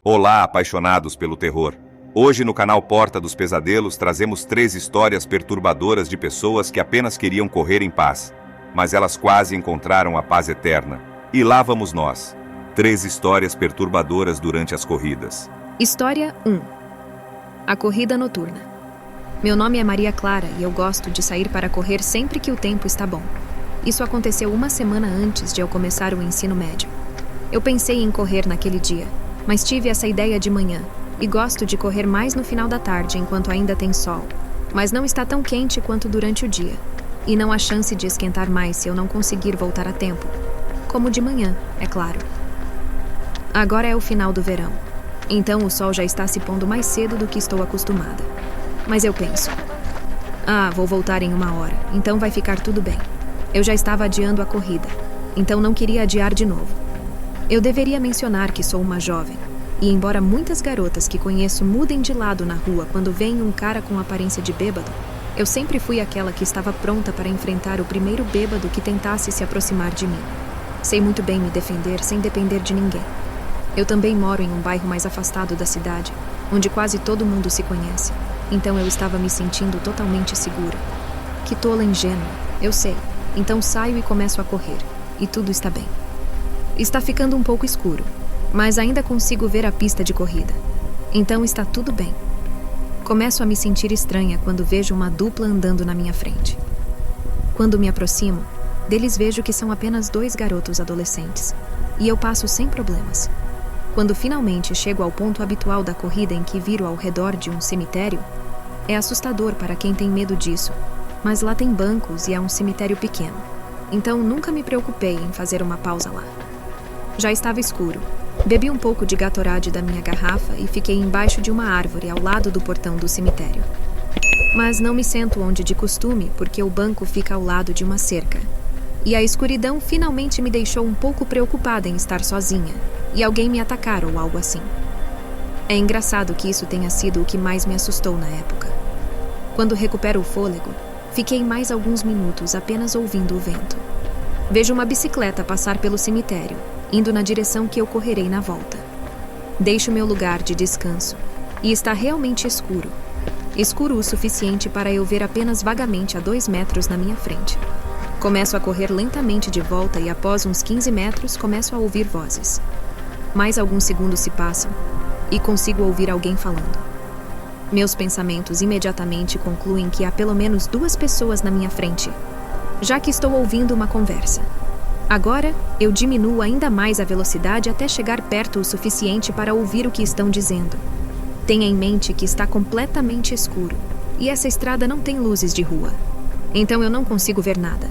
Olá, apaixonados pelo terror. Hoje no canal Porta dos Pesadelos trazemos 3 histórias perturbadoras de pessoas que apenas queriam correr em paz, mas elas quase encontraram a paz eterna. E lá vamos nós. 3 histórias perturbadoras durante as corridas. História 1. A corrida noturna. Meu nome é Maria Clara e eu gosto de sair para correr sempre que o tempo está bom. Isso aconteceu uma semana antes de eu começar o ensino médio. Eu pensei em correr naquele dia, mas tive essa ideia de manhã e gosto de correr mais no final da tarde enquanto ainda tem sol, mas não está tão quente quanto durante o dia, e não há chance de esquentar mais se eu não conseguir voltar a tempo, como de manhã, é claro. Agora é o final do verão, então o sol já está se pondo mais cedo do que estou acostumada. Mas eu penso, vou voltar em 1 hora, então vai ficar tudo bem. Eu já estava adiando a corrida, então não queria adiar de novo. Eu deveria mencionar que sou uma jovem, e embora muitas garotas que conheço mudem de lado na rua quando veem um cara com aparência de bêbado, eu sempre fui aquela que estava pronta para enfrentar o primeiro bêbado que tentasse se aproximar de mim. Sei muito bem me defender sem depender de ninguém. Eu também moro em um bairro mais afastado da cidade, onde quase todo mundo se conhece, então eu estava me sentindo totalmente segura. Que tola ingênua, eu sei, então saio e começo a correr, e tudo está bem. Está ficando um pouco escuro, mas ainda consigo ver a pista de corrida. Então está tudo bem. Começo a me sentir estranha quando vejo uma dupla andando na minha frente. Quando me aproximo, deles vejo que são apenas 2 garotos adolescentes, e eu passo sem problemas. Quando finalmente chego ao ponto habitual da corrida em que viro ao redor de um cemitério, é assustador para quem tem medo disso, mas lá tem bancos e é um cemitério pequeno, então nunca me preocupei em fazer uma pausa lá. Já estava escuro. Bebi um pouco de Gatorade da minha garrafa e fiquei embaixo de uma árvore ao lado do portão do cemitério. Mas não me sento onde de costume porque o banco fica ao lado de uma cerca. E a escuridão finalmente me deixou um pouco preocupada em estar sozinha e alguém me atacar ou algo assim. É engraçado que isso tenha sido o que mais me assustou na época. Quando recupero o fôlego, fiquei mais alguns minutos apenas ouvindo o vento. Vejo uma bicicleta passar pelo cemitério, indo na direção que eu correrei na volta. Deixo meu lugar de descanso, e está realmente escuro. Escuro o suficiente para eu ver apenas vagamente a 2 metros na minha frente. Começo a correr lentamente de volta e após uns 15 metros começo a ouvir vozes. Mais alguns segundos se passam, e consigo ouvir alguém falando. Meus pensamentos imediatamente concluem que há pelo menos 2 pessoas na minha frente, já que estou ouvindo uma conversa. Agora, eu diminuo ainda mais a velocidade até chegar perto o suficiente para ouvir o que estão dizendo. Tenha em mente que está completamente escuro, e essa estrada não tem luzes de rua. Então eu não consigo ver nada.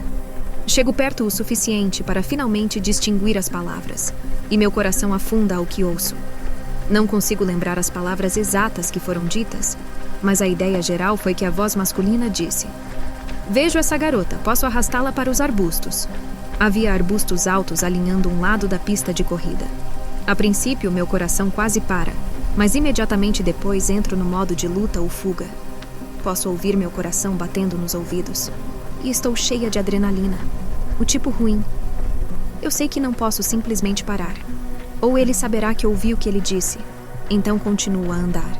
Chego perto o suficiente para finalmente distinguir as palavras, e meu coração afunda ao que ouço. Não consigo lembrar as palavras exatas que foram ditas, mas a ideia geral foi que a voz masculina disse: "Vejo essa garota, posso arrastá-la para os arbustos." Havia arbustos altos alinhando um lado da pista de corrida. A princípio, meu coração quase para, mas imediatamente depois entro no modo de luta ou fuga. Posso ouvir meu coração batendo nos ouvidos. E estou cheia de adrenalina. O tipo ruim. Eu sei que não posso simplesmente parar. Ou ele saberá que ouvi o que ele disse. Então continuo a andar.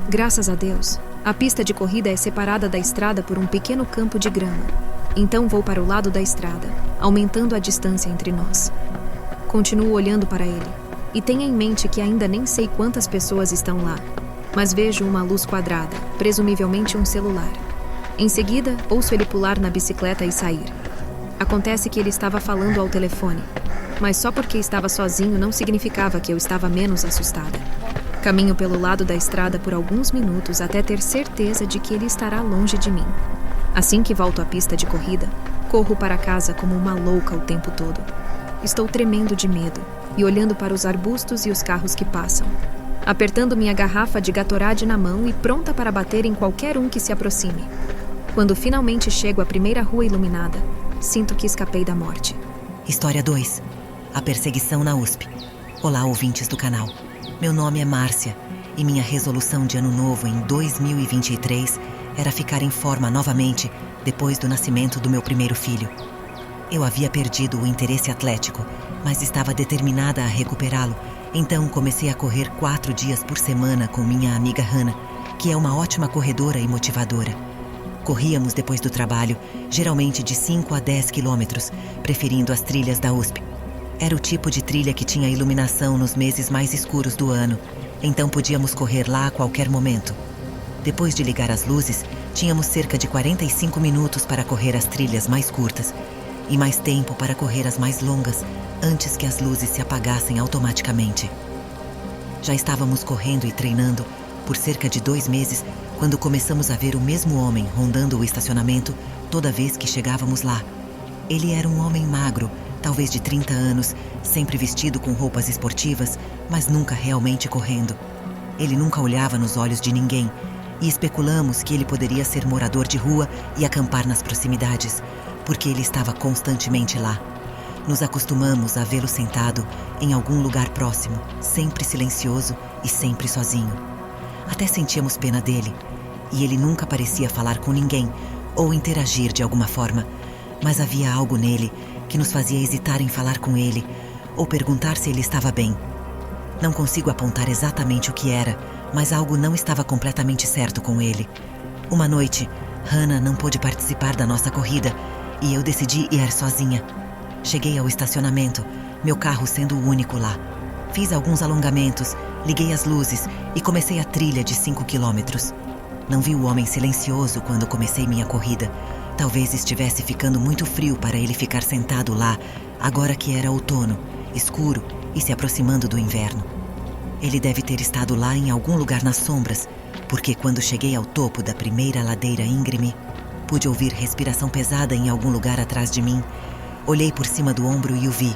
Graças a Deus, a pista de corrida é separada da estrada por um pequeno campo de grama. Então vou para o lado da estrada, aumentando a distância entre nós. Continuo olhando para ele, e tenha em mente que ainda nem sei quantas pessoas estão lá, mas vejo uma luz quadrada, presumivelmente um celular. Em seguida, ouço ele pular na bicicleta e sair. Acontece que ele estava falando ao telefone, mas só porque estava sozinho não significava que eu estava menos assustada. Caminho pelo lado da estrada por alguns minutos até ter certeza de que ele estará longe de mim. Assim que volto à pista de corrida, corro para casa como uma louca o tempo todo. Estou tremendo de medo e olhando para os arbustos e os carros que passam, apertando minha garrafa de Gatorade na mão e pronta para bater em qualquer um que se aproxime. Quando finalmente chego à primeira rua iluminada, sinto que escapei da morte. História 2. A perseguição na USP. Olá, ouvintes do canal. Meu nome é Márcia e minha resolução de ano novo em 2023 era ficar em forma novamente depois do nascimento do meu primeiro filho. Eu havia perdido o interesse atlético, mas estava determinada a recuperá-lo Então comecei a correr 4 dias por semana com minha amiga Hannah, que é uma ótima corredora e motivadora. Corríamos depois do trabalho, geralmente de 5 a 10 quilômetros, preferindo as trilhas da USP. Era o tipo de trilha que tinha iluminação nos meses mais escuros do ano, então podíamos correr lá a qualquer momento. Depois de ligar as luzes, tínhamos cerca de 45 minutos para correr as trilhas mais curtas e mais tempo para correr as mais longas antes que as luzes se apagassem automaticamente. Já estávamos correndo e treinando por cerca de 2 meses quando começamos a ver o mesmo homem rondando o estacionamento toda vez que chegávamos lá. Ele era um homem magro, talvez de 30 anos, sempre vestido com roupas esportivas, mas nunca realmente correndo. Ele nunca olhava nos olhos de ninguém e especulamos que ele poderia ser morador de rua e acampar nas proximidades, porque ele estava constantemente lá. Nos acostumamos a vê-lo sentado em algum lugar próximo, sempre silencioso e sempre sozinho. Até sentíamos pena dele, e ele nunca parecia falar com ninguém ou interagir de alguma forma, mas havia algo nele que nos fazia hesitar em falar com ele ou perguntar se ele estava bem. Não consigo apontar exatamente o que era, mas algo não estava completamente certo com ele. Uma noite, Hannah não pôde participar da nossa corrida e eu decidi ir sozinha. Cheguei ao estacionamento, meu carro sendo o único lá. Fiz alguns alongamentos, liguei as luzes e comecei a trilha de 5 quilômetros. Não vi o homem silencioso quando comecei minha corrida. Talvez estivesse ficando muito frio para ele ficar sentado lá, agora que era outono, escuro e se aproximando do inverno. Ele deve ter estado lá em algum lugar nas sombras, porque quando cheguei ao topo da primeira ladeira íngreme, pude ouvir respiração pesada em algum lugar atrás de mim. Olhei por cima do ombro e o vi.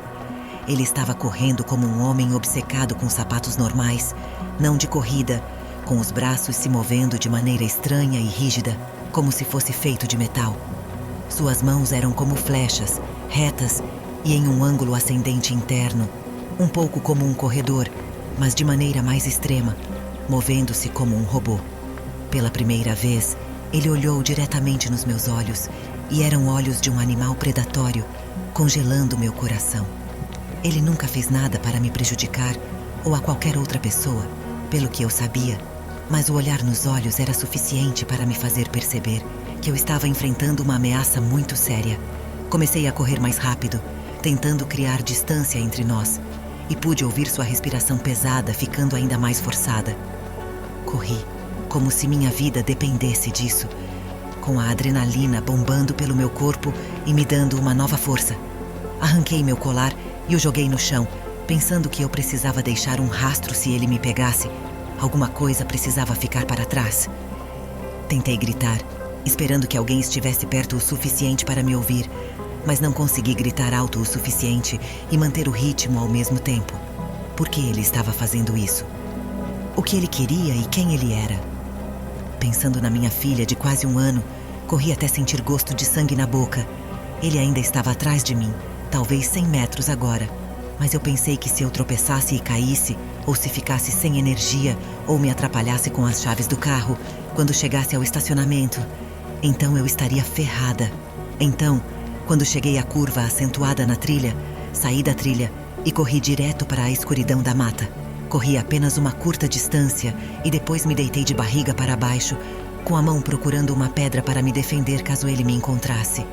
Ele estava correndo como um homem obcecado com sapatos normais, não de corrida, com os braços se movendo de maneira estranha e rígida, como se fosse feito de metal. Suas mãos eram como flechas, retas e em um ângulo ascendente interno, um pouco como um corredor, mas de maneira mais extrema, movendo-se como um robô. Pela primeira vez, ele olhou diretamente nos meus olhos, e eram olhos de um animal predatório, congelando meu coração. Ele nunca fez nada para me prejudicar ou a qualquer outra pessoa, pelo que eu sabia, mas o olhar nos olhos era suficiente para me fazer perceber que eu estava enfrentando uma ameaça muito séria. Comecei a correr mais rápido, tentando criar distância entre nós, e pude ouvir sua respiração pesada ficando ainda mais forçada. Corri, como se minha vida dependesse disso, com a adrenalina bombando pelo meu corpo e me dando uma nova força. Arranquei meu colar e o joguei no chão, pensando que eu precisava deixar um rastro se ele me pegasse. Alguma coisa precisava ficar para trás. Tentei gritar, esperando que alguém estivesse perto o suficiente para me ouvir, mas não consegui gritar alto o suficiente e manter o ritmo ao mesmo tempo. Por que ele estava fazendo isso? O que ele queria e quem ele era? Pensando na minha filha de quase 1 ano, corri até sentir gosto de sangue na boca. Ele ainda estava atrás de mim, talvez 100 metros agora, mas eu pensei que se eu tropeçasse e caísse, ou se ficasse sem energia, ou me atrapalhasse com as chaves do carro, quando chegasse ao estacionamento, então eu estaria ferrada. Então, quando cheguei à curva acentuada na trilha, saí da trilha e corri direto para a escuridão da mata. Corri apenas uma curta distância e depois me deitei de barriga para baixo, com a mão procurando uma pedra para me defender caso ele me encontrasse.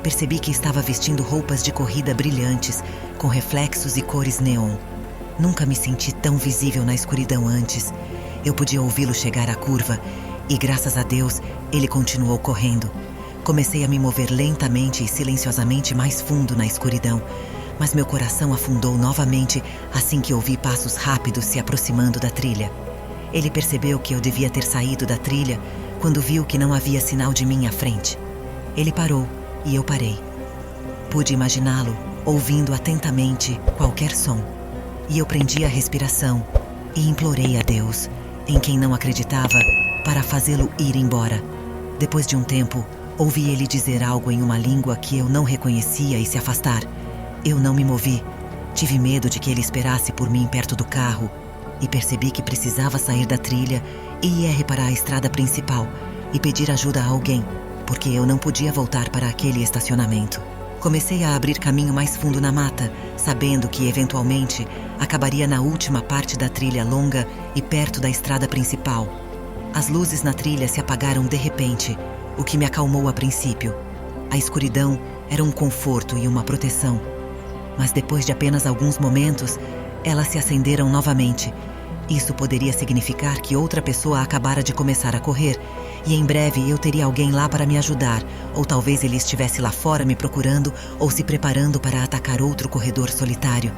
Percebi que estava vestindo roupas de corrida brilhantes, com reflexos e cores neon. Nunca me senti tão visível na escuridão antes. Eu podia ouvi-lo chegar à curva e, graças a Deus, ele continuou correndo. Comecei a me mover lentamente e silenciosamente mais fundo na escuridão, mas meu coração afundou novamente assim que ouvi passos rápidos se aproximando da trilha. Ele percebeu que eu devia ter saído da trilha quando viu que não havia sinal de mim à frente. Ele parou e eu parei. Pude imaginá-lo ouvindo atentamente qualquer som, e eu prendi a respiração e implorei a Deus, em quem não acreditava, para fazê-lo ir embora. Depois de um tempo, ouvi ele dizer algo em uma língua que eu não reconhecia e se afastar. Eu não me movi. Tive medo de que ele esperasse por mim perto do carro e percebi que precisava sair da trilha e ir para a estrada principal e pedir ajuda a alguém, porque eu não podia voltar para aquele estacionamento. Comecei a abrir caminho mais fundo na mata, sabendo que, eventualmente, acabaria na última parte da trilha longa e perto da estrada principal. As luzes na trilha se apagaram de repente, o que me acalmou a princípio. A escuridão era um conforto e uma proteção. Mas depois de apenas alguns momentos, elas se acenderam novamente. Isso poderia significar que outra pessoa acabara de começar a correr, e em breve eu teria alguém lá para me ajudar, ou talvez ele estivesse lá fora me procurando ou se preparando para atacar outro corredor solitário.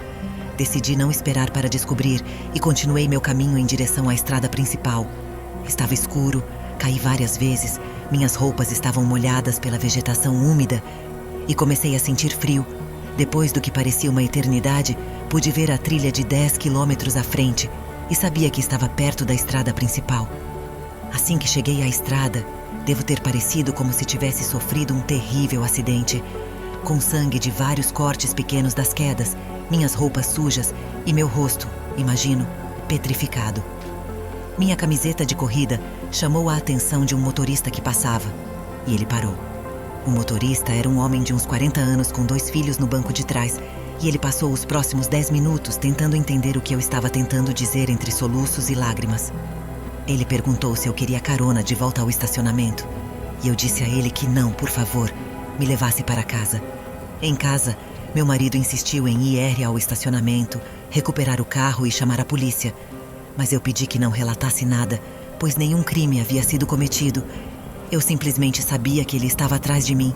Decidi não esperar para descobrir e continuei meu caminho em direção à estrada principal. Estava escuro, caí várias vezes, minhas roupas estavam molhadas pela vegetação úmida e comecei a sentir frio. Depois do que parecia uma eternidade, pude ver a trilha de 10 quilômetros à frente e sabia que estava perto da estrada principal. Assim que cheguei à estrada, devo ter parecido como se tivesse sofrido um terrível acidente, com sangue de vários cortes pequenos das quedas, minhas roupas sujas e meu rosto, imagino, petrificado. Minha camiseta de corrida chamou a atenção de um motorista que passava, e ele parou. O motorista era um homem de uns 40 anos com 2 filhos no banco de trás, e ele passou os próximos 10 minutos tentando entender o que eu estava tentando dizer entre soluços e lágrimas. Ele perguntou se eu queria carona de volta ao estacionamento, e eu disse a ele que não, por favor, me levasse para casa. Em casa, meu marido insistiu em ir ao estacionamento, recuperar o carro e chamar a polícia, mas eu pedi que não relatasse nada, pois nenhum crime havia sido cometido. Eu simplesmente sabia que ele estava atrás de mim.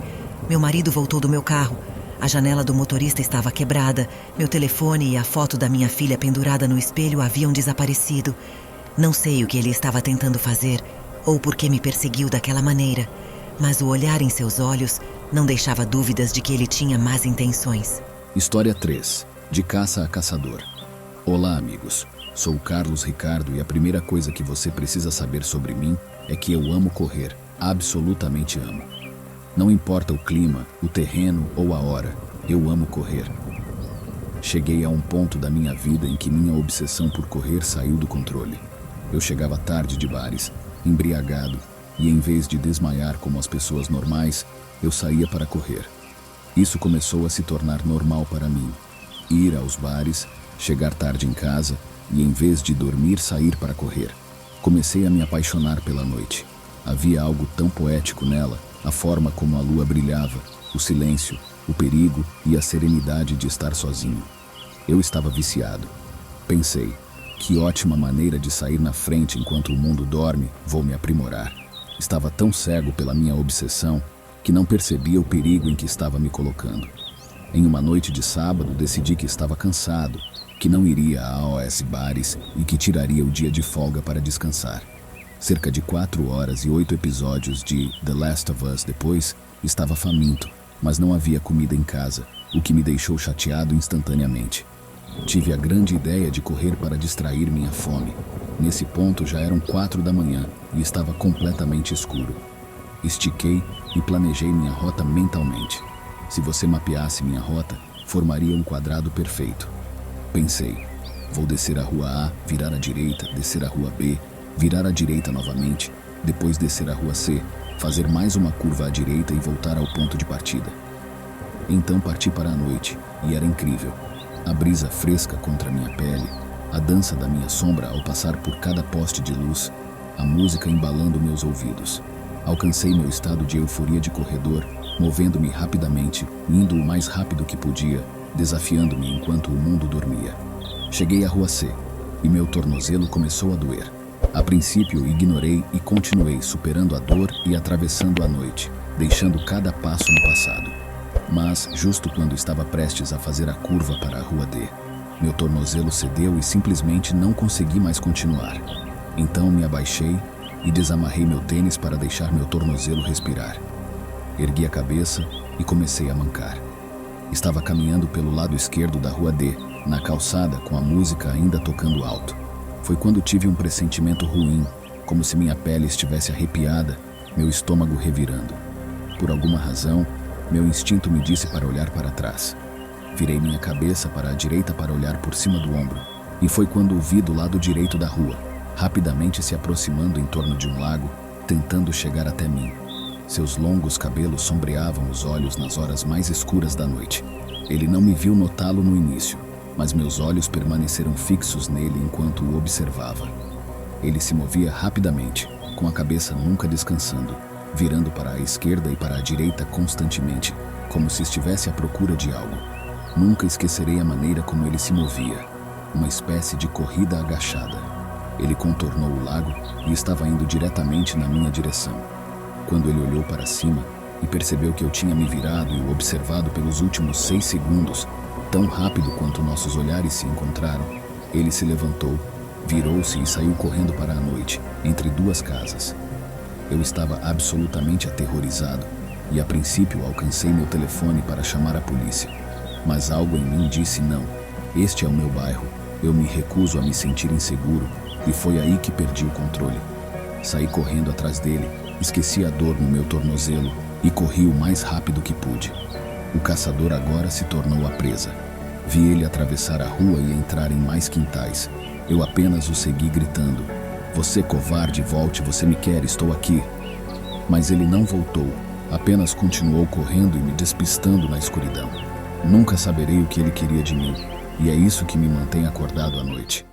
Meu marido voltou do meu carro. A janela do motorista estava quebrada, meu telefone e a foto da minha filha pendurada no espelho haviam desaparecido. Não sei o que ele estava tentando fazer, ou por que me perseguiu daquela maneira, mas o olhar em seus olhos não deixava dúvidas de que ele tinha más intenções. História 3. De caça a caçador. Olá, amigos. Sou o Carlos Ricardo e a primeira coisa que você precisa saber sobre mim é que eu amo correr. Absolutamente amo. Não importa o clima, o terreno ou a hora, eu amo correr. Cheguei a um ponto da minha vida em que minha obsessão por correr saiu do controle. Eu chegava tarde de bares, embriagado, e em vez de desmaiar como as pessoas normais, eu saía para correr. Isso começou a se tornar normal para mim. Ir aos bares, chegar tarde em casa e em vez de dormir, sair para correr. Comecei a me apaixonar pela noite. Havia algo tão poético nela, a forma como a lua brilhava, o silêncio, o perigo e a serenidade de estar sozinho. Eu estava viciado. Pensei, que ótima maneira de sair na frente enquanto o mundo dorme, vou me aprimorar. Estava tão cego pela minha obsessão que não percebia o perigo em que estava me colocando. Em uma noite de sábado, decidi que estava cansado, que não iria a AOS Bares e que tiraria o dia de folga para descansar. Cerca de 4 horas e 8 episódios de The Last of Us depois, estava faminto, mas não havia comida em casa, o que me deixou chateado instantaneamente. Tive a grande ideia de correr para distrair minha fome. Nesse ponto já eram 4 da manhã e estava completamente escuro. Estiquei e planejei minha rota mentalmente. Se você mapeasse minha rota, formaria um quadrado perfeito. Pensei, vou descer a rua A, virar à direita, descer a rua B, virar à direita novamente, depois descer a rua C, fazer mais uma curva à direita e voltar ao ponto de partida. Então parti para a noite, e era incrível. A brisa fresca contra minha pele, a dança da minha sombra ao passar por cada poste de luz, a música embalando meus ouvidos. Alcancei meu estado de euforia de corredor, movendo-me rapidamente, indo o mais rápido que podia, desafiando-me enquanto o mundo dormia. Cheguei à rua C, e meu tornozelo começou a doer. A princípio ignorei e continuei superando a dor e atravessando a noite, deixando cada passo no passado. Mas, justo quando estava prestes a fazer a curva para a rua D, meu tornozelo cedeu e simplesmente não consegui mais continuar. Então me abaixei e desamarrei meu tênis para deixar meu tornozelo respirar. Ergui a cabeça e comecei a mancar. Estava caminhando pelo lado esquerdo da rua D, na calçada com a música ainda tocando alto. Foi quando tive um pressentimento ruim, como se minha pele estivesse arrepiada, meu estômago revirando. Por alguma razão, meu instinto me disse para olhar para trás. Virei minha cabeça para a direita para olhar por cima do ombro, e foi quando o vi do lado direito da rua, rapidamente se aproximando em torno de um lago, tentando chegar até mim. Seus longos cabelos sombreavam os olhos nas horas mais escuras da noite. Ele não me viu notá-lo no início, mas meus olhos permaneceram fixos nele enquanto o observava. Ele se movia rapidamente, com a cabeça nunca descansando, virando para a esquerda e para a direita constantemente, como se estivesse à procura de algo. Nunca esquecerei a maneira como ele se movia, uma espécie de corrida agachada. Ele contornou o lago e estava indo diretamente na minha direção. Quando ele olhou para cima e percebeu que eu tinha me virado e o observado pelos últimos 6 segundos, tão rápido quanto nossos olhares se encontraram, ele se levantou, virou-se e saiu correndo para a noite, entre 2 casas. Eu estava absolutamente aterrorizado e, a princípio, alcancei meu telefone para chamar a polícia. Mas algo em mim disse não. Este é o meu bairro. Eu me recuso a me sentir inseguro e foi aí que perdi o controle. Saí correndo atrás dele, esqueci a dor no meu tornozelo e corri o mais rápido que pude. O caçador agora se tornou a presa. Vi ele atravessar a rua e entrar em mais quintais. Eu apenas o segui gritando: "Você covarde, volte, você me quer, estou aqui." Mas ele não voltou, apenas continuou correndo e me despistando na escuridão. Nunca saberei o que ele queria de mim, e é isso que me mantém acordado à noite.